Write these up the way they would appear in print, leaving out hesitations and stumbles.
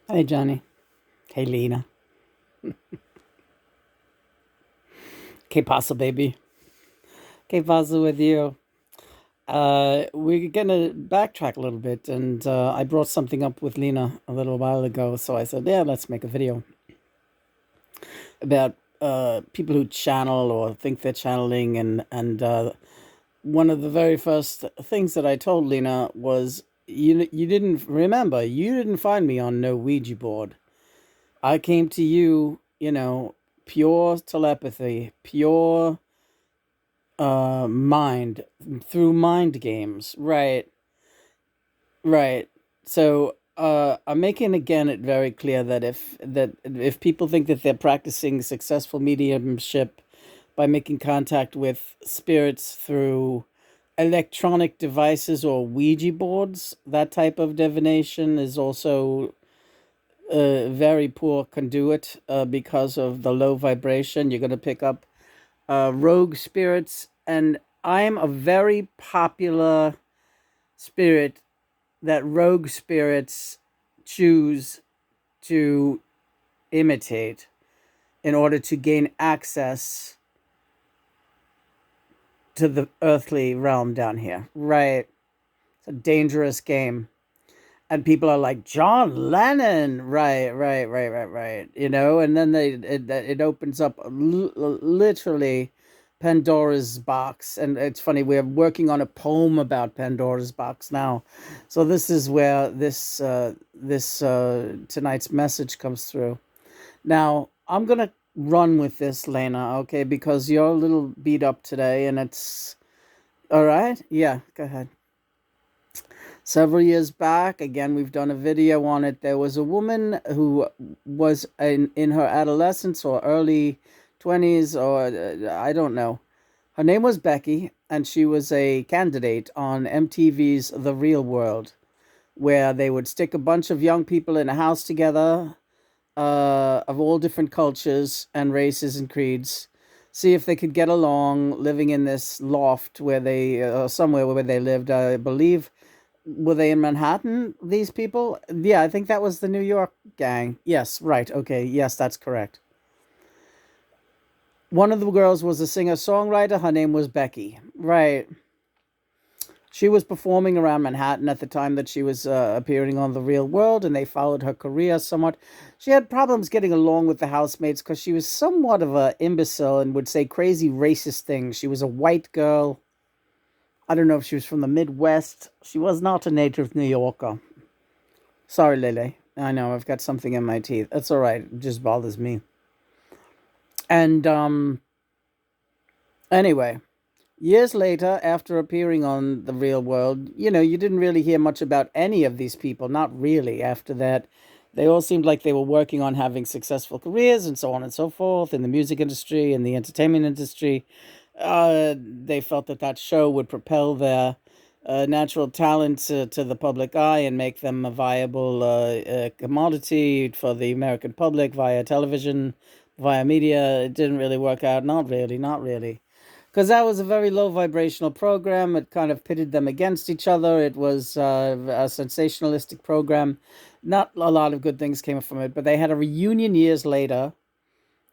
Hey, Johnny. Hey, Lena. Que pasa, baby? Que pasa with you? We're gonna backtrack a little bit, and I brought something up with Lena a little while ago, so I said, "Yeah, let's make a video about people who channel or think they're channeling." And one of the very first things that I told Lena was, "You didn't remember. You didn't find me on no Ouija board. I came to you, pure telepathy, pure." Mind through mind games, right? Right. So I'm making again it very clear that if people think that they're practicing successful mediumship by making contact with spirits through electronic devices or Ouija boards, that type of divination is also a very poor conduit, because of the low vibration. You're going to pick up rogue spirits, and I'm a very popular spirit that rogue spirits choose to imitate in order to gain access to the earthly realm down here. Right. It's a dangerous game. And people are like, John Lennon. Right. And then it opens up literally Pandora's box. And it's funny, we're working on a poem about Pandora's box now. So this is where this tonight's message comes through. Now, I'm gonna run with this, Lena, okay, because you're a little beat up today, and it's all right. Yeah, go ahead. Several years back, again, we've done a video on it. There was a woman who was in her adolescence or early 20s, or I don't know. Her name was Becky, and she was a candidate on MTV's The Real World, where they would stick a bunch of young people in a house together, of all different cultures and races and creeds, see if they could get along living in this loft where they, somewhere where they lived, I believe. Were they in Manhattan, these people? Yeah, I think that was the New York gang. Yes, right. Okay, yes, that's correct. One of the girls was a singer songwriter. Her name was Becky. Right. She was performing around Manhattan at the time that she was appearing on The Real World, and they followed her career somewhat. She had problems getting along with the housemates because she was somewhat of an imbecile and would say crazy racist things. She was a white girl. I don't know if she was from the Midwest. She was not a native New Yorker. Sorry, Lily. I know I've got something in my teeth. That's all right. It just bothers me. And anyway, years later, after appearing on The Real World, you didn't really hear much about any of these people. Not really. After that, they all seemed like they were working on having successful careers and so on and so forth in the music industry and the entertainment industry. They felt that show would propel their natural talents to the public eye and make them a viable commodity for the American public via television, via media. It didn't really work out. Not really, not really. Because that was a very low vibrational program. It kind of pitted them against each other. It was a sensationalistic program. Not a lot of good things came from it, but they had a reunion years later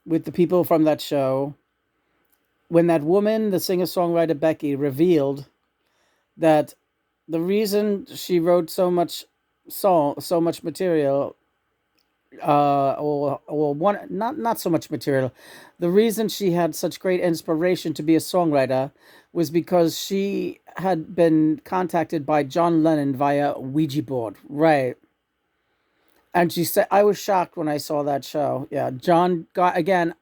with the people from that show when that woman, the singer songwriter Becky, revealed that the reason she wrote so much material, or one, not so much material, the reason she had such great inspiration to be a songwriter was because she had been contacted by John Lennon via Ouija board, right? And she said, I was shocked when I saw that show. Yeah, John got again.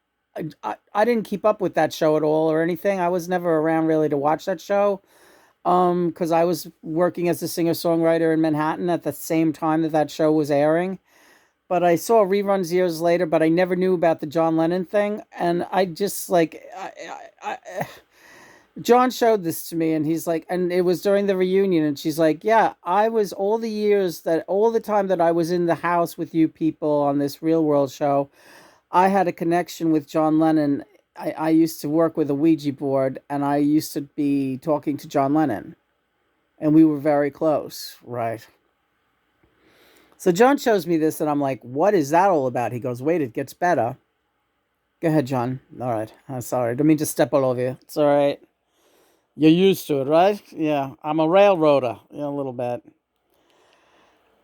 I didn't keep up with that show at all or anything. I was never around really to watch that show, because I was working as a singer songwriter in Manhattan at the same time that show was airing. But I saw reruns years later, but I never knew about the John Lennon thing, and I just like John showed this to me, and he's like, and it was during the reunion, and she's like, yeah, I was all the time that I was in the house with you people on this Real World show, I had a connection with John Lennon. I used to work with a Ouija board, and I used to be talking to John Lennon, and we were very close, right? So John shows me this, and I'm like, what is that all about? He goes, wait, it gets better. Go ahead, John. All right. I'm sorry. Don't mean to step all over you. It's all right. You're used to it, right? Yeah. I'm a railroader. Yeah, a little bit.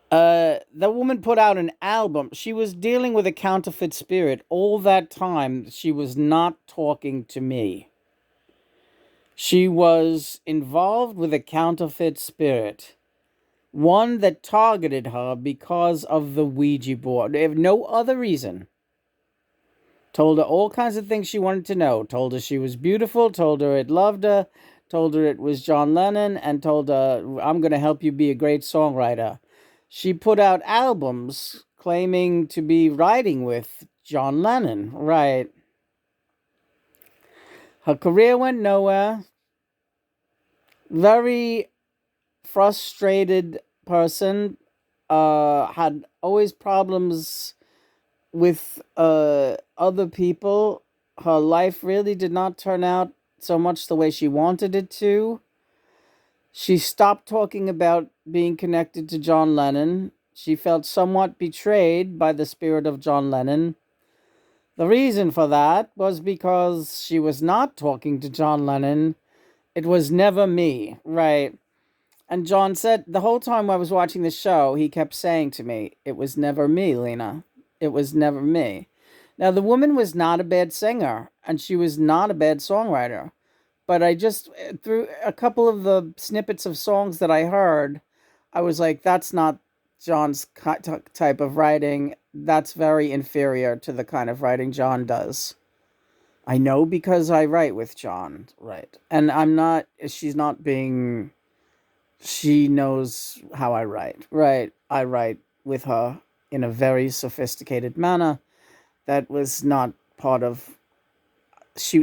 The woman put out an album. She was dealing with a counterfeit spirit. All that time, she was not talking to me. She was involved with a counterfeit spirit. One that targeted her because of the Ouija board. They have no other reason. Told her all kinds of things she wanted to know. Told her she was beautiful. Told her it loved her. Told her it was John Lennon. And told her, I'm going to help you be a great songwriter. She put out albums claiming to be writing with John Lennon. Right. Her career went nowhere. Very frustrated person. Had always problems with other people. Her life really did not turn out so much the way she wanted it to. She stopped talking about being connected to John Lennon. She felt somewhat betrayed by the spirit of John Lennon. The reason for that was because she was not talking to John Lennon. It was never me, right? And John said the whole time I was watching the show, he kept saying to me, it was never me, Lena. It was never me. Now, the woman was not a bad singer, and she was not a bad songwriter. But I just, through a couple of the snippets of songs that I heard, I was like, that's not John's type of writing. That's very inferior to the kind of writing John does. I know because I write with John, right? And she's not being, she knows how I write, right? I write with her in a very sophisticated manner that was not part of,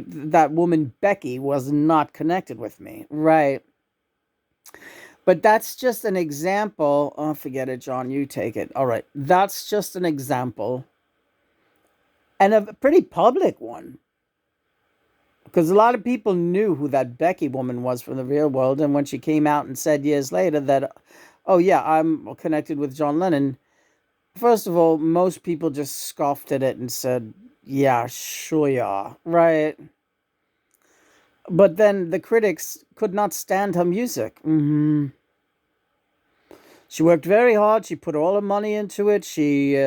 that woman Becky was not connected with me, right? But that's just an example. Oh, forget it, John. You take it. All right. That's just an example, and a pretty public one. Because a lot of people knew who that Becky woman was from the real world. And when she came out and said years later that, oh, yeah, I'm connected with John Lennon, first of all, most people just scoffed at it and said, yeah, sure you are. Right. But then the critics could not stand her music. Mm-hmm. She worked very hard. She put all her money into it. She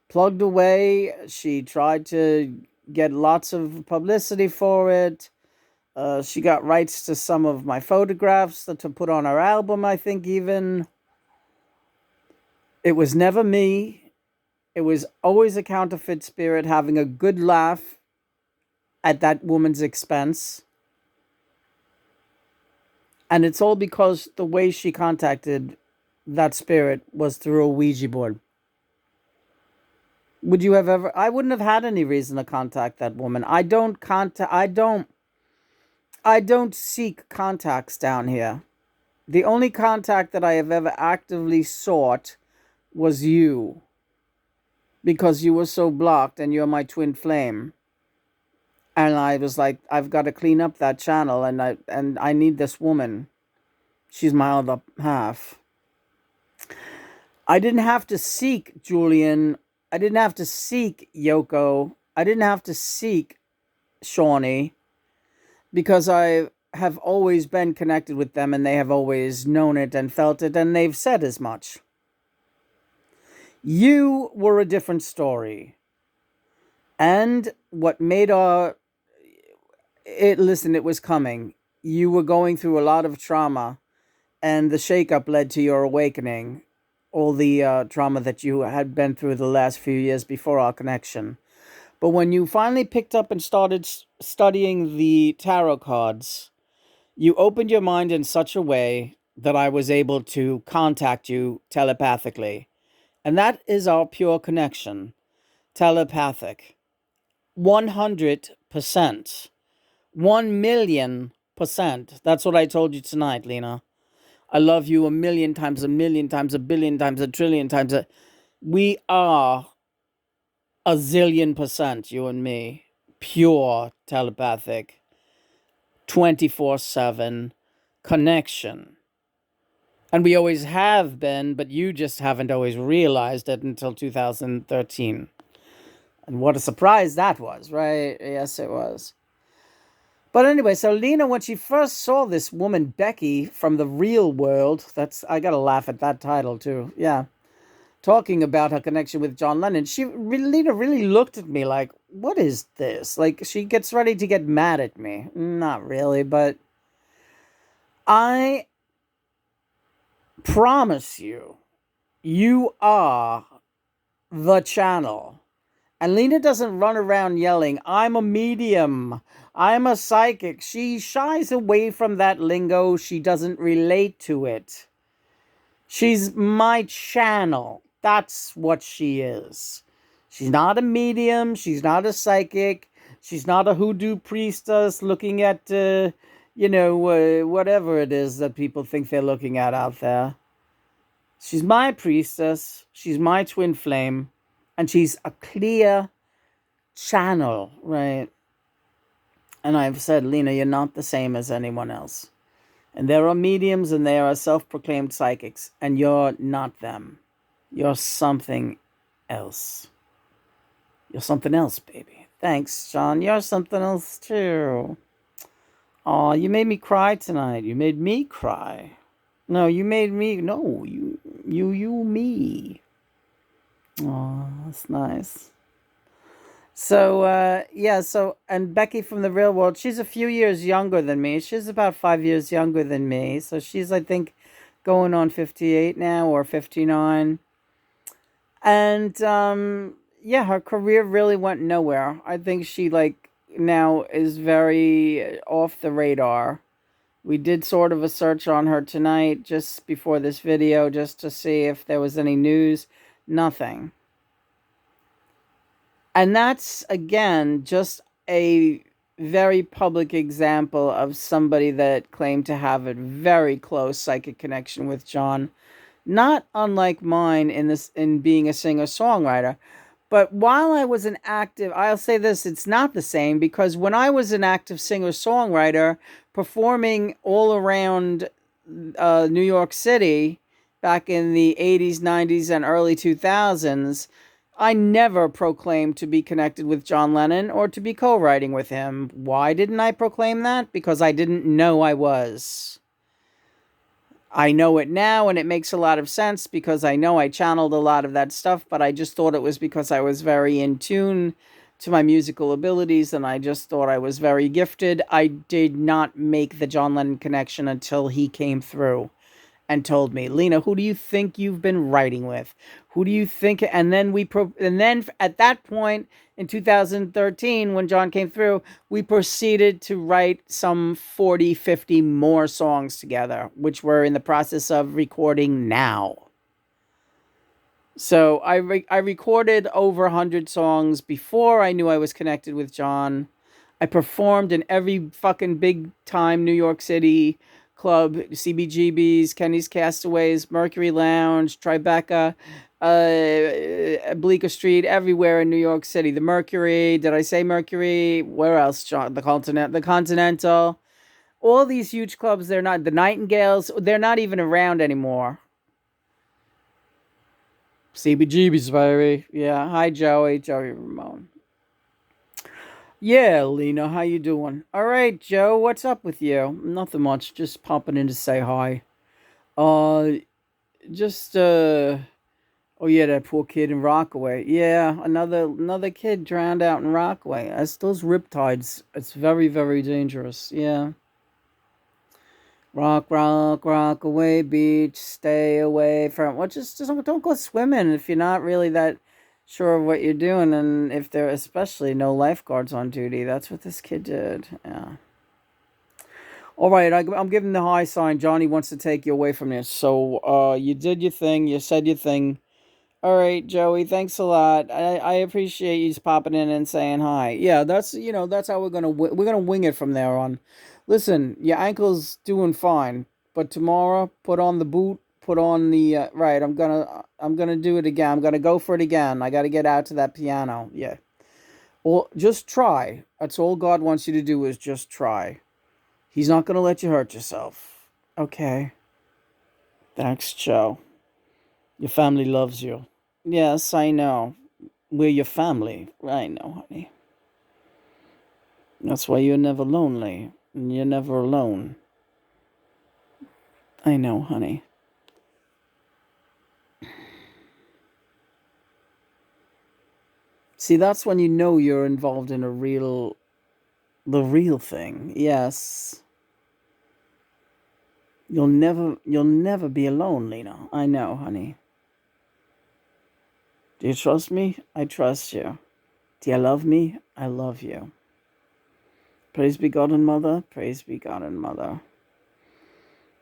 plugged away. She tried to get lots of publicity for it. She got rights to some of my photographs to put on her album, I think, even. It was never me. It was always a counterfeit spirit having a good laugh at that woman's expense. And it's all because the way she contacted that spirit was through a Ouija board. Would you have ever? I wouldn't have had any reason to contact that woman. I don't seek contacts down here. The only contact that I have ever actively sought was you. Because you were so blocked and you're my twin flame. And I was like, I've got to clean up that channel, and I need this woman. She's my other half. I didn't have to seek Julian. I didn't have to seek Yoko. I didn't have to seek Shawnee, because I have always been connected with them, and they have always known it and felt it, and they've said as much. You were a different story. And what made listen, it was coming. You were going through a lot of trauma, and the shakeup led to your awakening. All the trauma that you had been through the last few years before our connection. But when you finally picked up and started studying the tarot cards, you opened your mind in such a way that I was able to contact you telepathically. And that is our pure connection. Telepathic. 100%. 1,000,000%. That's what I told you tonight, Lena. I love you a million times, a billion times, a trillion times. We are a zillion percent, you and me. Pure telepathic. 24/7 connection. And we always have been, but you just haven't always realized it until 2013. And what a surprise that was, right? Yes, it was. But anyway, so Lena, when she first saw this woman, Becky, from the real world, I gotta laugh at that title too. Yeah. Talking about her connection with John Lennon, Lena really looked at me like, what is this? Like, she gets ready to get mad at me. Not really, but I promise you, you are the channel. And Lena doesn't run around yelling, I'm a medium, I'm a psychic. She shies away from that lingo. She doesn't relate to it. She's my channel. That's what she is. She's not a medium. She's not a psychic. She's not a hoodoo priestess looking at, whatever it is that people think they're looking at out there. She's my priestess. She's my twin flame. And she's a clear channel, right? And I've said, Lena, you're not the same as anyone else. And there are mediums and there are self-proclaimed psychics, and you're not them. You're something else. You're something else, baby. Thanks, John. You're something else, too. Aw, you made me cry tonight. You made me cry. No, you made me... No, me. Aw, that's nice. So, and Becky from the real world, she's a few years younger than me. She's about 5 years younger than me. So she's, I think, going on 58 now or 59. And, her career really went nowhere. I think she, now is very off the radar. We did sort of a search on her tonight just before this video just to see if there was any news. Nothing. And that's, again, just a very public example of somebody that claimed to have a very close psychic connection with John. Not unlike mine in being a singer-songwriter. But while I was an active, I'll say this, it's not the same, because when I was an active singer-songwriter performing all around New York City back in the 80s, 90s, and early 2000s, I never proclaimed to be connected with John Lennon or to be co-writing with him. Why didn't I proclaim that? Because I didn't know I was. I know it now, and it makes a lot of sense because I know I channeled a lot of that stuff, but I just thought it was because I was very in tune to my musical abilities, and I just thought I was very gifted. I did not make the John Lennon connection until he came through and told me, Lena, who do you think you've been writing with? Who do you think? And then at that point in 2013, when John came through, we proceeded to write some 40, 50 more songs together, which we're in the process of recording now. So I recorded over 100 songs before I knew I was connected with John. I performed in every fucking big time New York City club, CBGB's, Kenny's Castaways, Mercury Lounge, Tribeca, Bleecker Street, everywhere in New York City. The Mercury, did I say Mercury? Where else, John? The Continental. All these huge clubs, they're not, the Nightingales, they're not even around anymore. CBGB's, baby. Yeah, hi, Joey Ramone. Yeah, Lena, how you doing? All right, Joe, what's up with you? Nothing much, just popping in to say hi. Uh, just oh yeah, that poor kid in Rockaway. Yeah, another kid drowned out in Rockaway. That's those riptides. It's very, very dangerous. Yeah. Rockaway Beach. Stay away from. Well, just don't go swimming if you're not really that sure of what you're doing, and if there are especially no lifeguards on duty. That's what this kid did. Yeah. All right, I'm giving the high sign. Johnny wants to take you away from this. So, you did your thing. You said your thing. All right, Joey. Thanks a lot. I appreciate you just popping in and saying hi. Yeah, that's how we're gonna wing it from there on. Listen, your ankle's doing fine, but tomorrow put on the boot. Put on the right. I'm gonna do it again. I'm gonna go for it again. I got to get out to that piano. Yeah. Well, just try. That's all God wants you to do is just try. He's not gonna let you hurt yourself. Okay. Thanks, Joe. Your family loves you. Yes, I know. We're your family. I know, honey. That's why you're never lonely. And you're never alone. I know, honey. See, that's when you know you're involved in the real thing. Yes. You'll never be alone, Lena. I know, honey. Do you trust me? I trust you. Do you love me? I love you. Praise be God and Mother. Praise be God and Mother.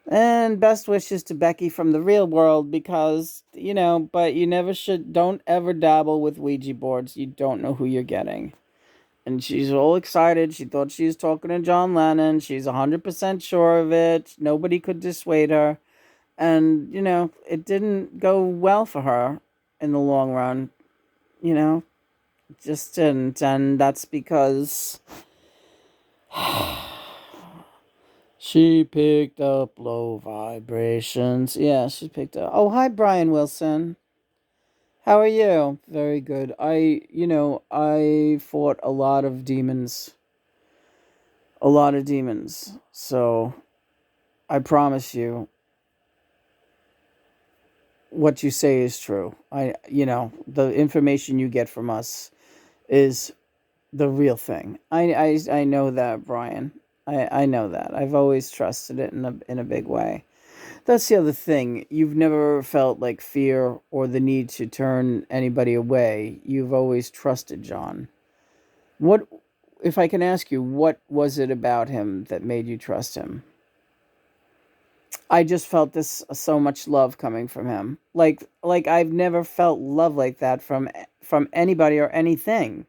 And best wishes to Becky from the real world because, but you never don't ever dabble with Ouija boards. You don't know who you're getting. And she's all excited. She thought she was talking to John Lennon. She's 100% sure of it. Nobody could dissuade her. And, it didn't go well for her in the long run. It just didn't. And that's because she picked up low vibrations. Yeah, she picked up. Oh, hi, Brian Wilson. How are you? Very good. I fought a lot of demons. A lot of demons. So I promise you, what you say is true. The information you get from us is the real thing. I know that, Brian. I know that. I've always trusted it in a big way. That's the other thing. You've never felt like fear or the need to turn anybody away. You've always trusted John. What, if I can ask you, what was it about him that made you trust him? I just felt this so much love coming from him. Like I've never felt love like that from anybody or anything.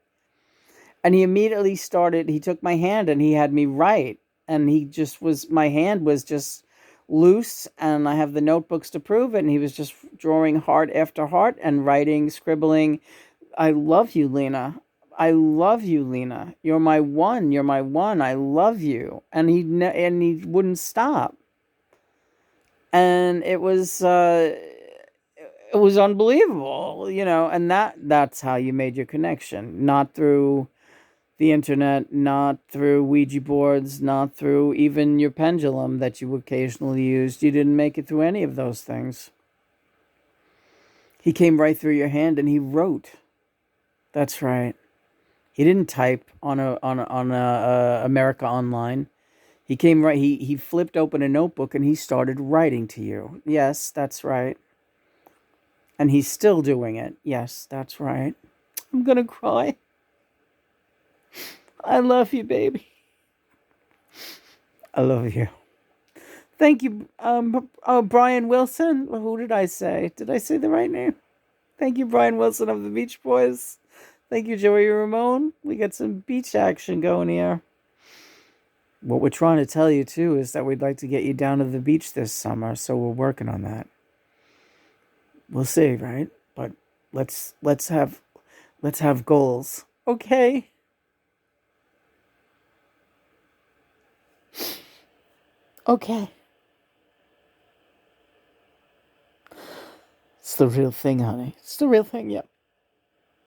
And he immediately started, he took my hand and he had me write. And my hand was just loose and I have the notebooks to prove it. And he was just drawing heart after heart and writing, scribbling. I love you, Lena. I love you, Lena. You're my one. You're my one. I love you. And he wouldn't stop. And it was unbelievable, and that's how you made your connection, not through the internet, not through Ouija boards, not through even your pendulum that you occasionally used. You didn't make it through any of those things. He came right through your hand and he wrote. That's right. He didn't type on a America Online. He came right. He flipped open a notebook and he started writing to you. Yes, that's right. And he's still doing it. Yes, that's right. I'm gonna cry. I love you, baby. I love you. Thank you, Brian Wilson. Who did I say? Did I say the right name? Thank you, Brian Wilson of the Beach Boys. Thank you, Joey Ramone. We got some beach action going here. What we're trying to tell you, too, is that we'd like to get you down to the beach this summer, so we're working on that. We'll see, right? But let's have goals. Okay. Okay. It's the real thing, honey. It's the real thing, yep.